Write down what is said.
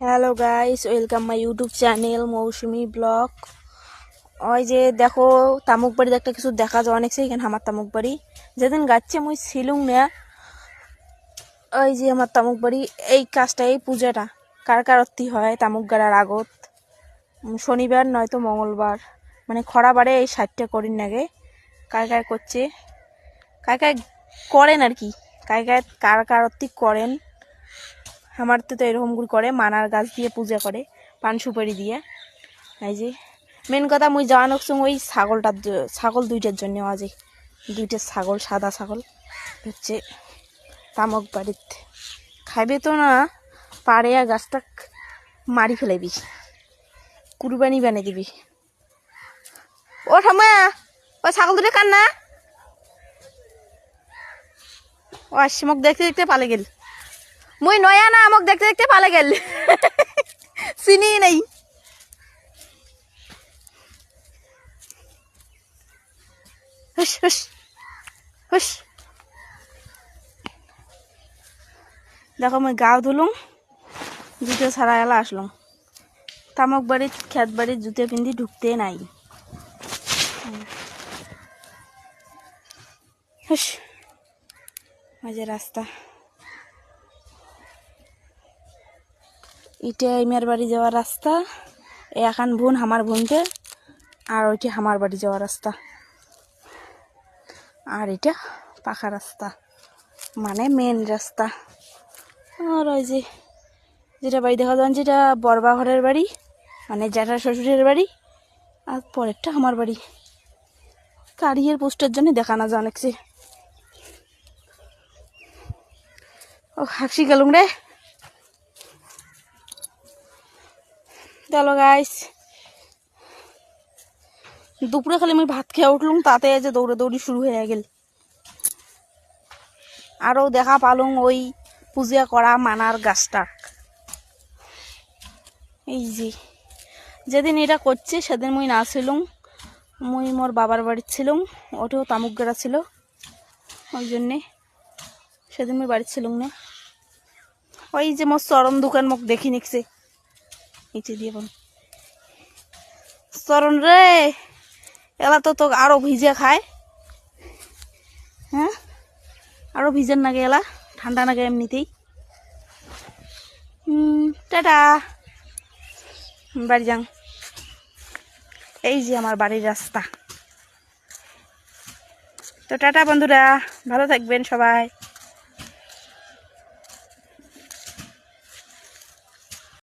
Hello guys, welcome my YouTube channel Moushumi blog. ওই যে দেখো তামুক বাড়ি একটা কিছু দেখা যায় অনেক এখানে আমার তামুক বাড়ি যেদিন গাচ্ছে মুই ছিলুম না। ওই যে আমার তামুক বাড়ি এই কাজটা এই পূজাটা কার কার অর্থী হয় তামুক গাড়ার আগত শনিবার নয়তো মঙ্গলবার, মানে খরাবারে এই সাইডটা করিন নাগে কার কার করছে, কার কার করেন আর কি, কার কার অর্থী করেন। আমার তো এরকম করে মানার গাছ দিয়ে পূজা করে পান সুপারি দিয়ে। এই যে মেন কথা মুই যাওয়া নকছুম ওই ছাগল দুইটার জন্য। আজে দুইটা ছাগল, সাদা ছাগল হচ্ছে তামক বাড়িত খাইবে তো না পারে, আর গাছটা মারি ফেলাবি, কুরবানি বানিয়ে দিবি। ও ঠাম্মা, ওই ছাগল দুটো কান না, ও আসছে মোক দেখতে দেখতে পালে গেল। মুই নয়া না, আমাকে দেখতে দেখতে পালে গেল, চিনি নেই। হুস হুস হুস। দেখো মুই গাও ধুলুম, জুতো ছাড়া এলা আসলাম। তামক বাড়ির খেত বাড়ির জুতো পিন্ধি ঢুকতে নাই। হুস, মাঝে রাস্তা এটা ইমের বাড়ি যাওয়ার রাস্তা। এখন বোন আমার বোনকে, আর ওইটা আমার বাড়ি যাওয়ার রাস্তা, আর এটা পাকা রাস্তা মানে মেন রাস্তা। আর ওই যে যেটা বাড়ি দেখা যান, যেটা বড়বা ঘরের বাড়ি মানে জ্যাঠা শ্বশুরের বাড়ি, আর পরেরটা আমার বাড়ি। কারিয়ের পোস্টের জন্য দেখা না যায় অনেকছে। ও হাসি গেলুম রে। চলো গাইস, দুপুরে খালি আমি ভাত খেয়ে উঠলুম, তাতে যে দৌড়াদৌড়ি শুরু হয়ে গেল। আরও দেখা পালুম ওই পূজা করা মানার গাছটা। এই যে যেদিন এটা করছে সেদিন মুই না ছিলুম, মুই মোর বাবার বাড়ির ছিলুম, ওটাও তামুক গেড়া ছিল, ওই জন্যে সেদিন মুই বাড়ির ছিলুম না। ওই যে মোর চরণ দোকান মোক দেখি নিকছে, নিচে দিয়ে বল চরণ রে, এলা তো তোকে আরো ভিজে খায়। হ্যাঁ, আরো ভিজের নাগে, এলা ঠান্ডা নাগে এমনিতেই। টাটা, বাড়ি যাং। এই যে আমার বাড়ির রাস্তা। তো টাটা বন্ধুরা, ভালো থাকবেন সবাই।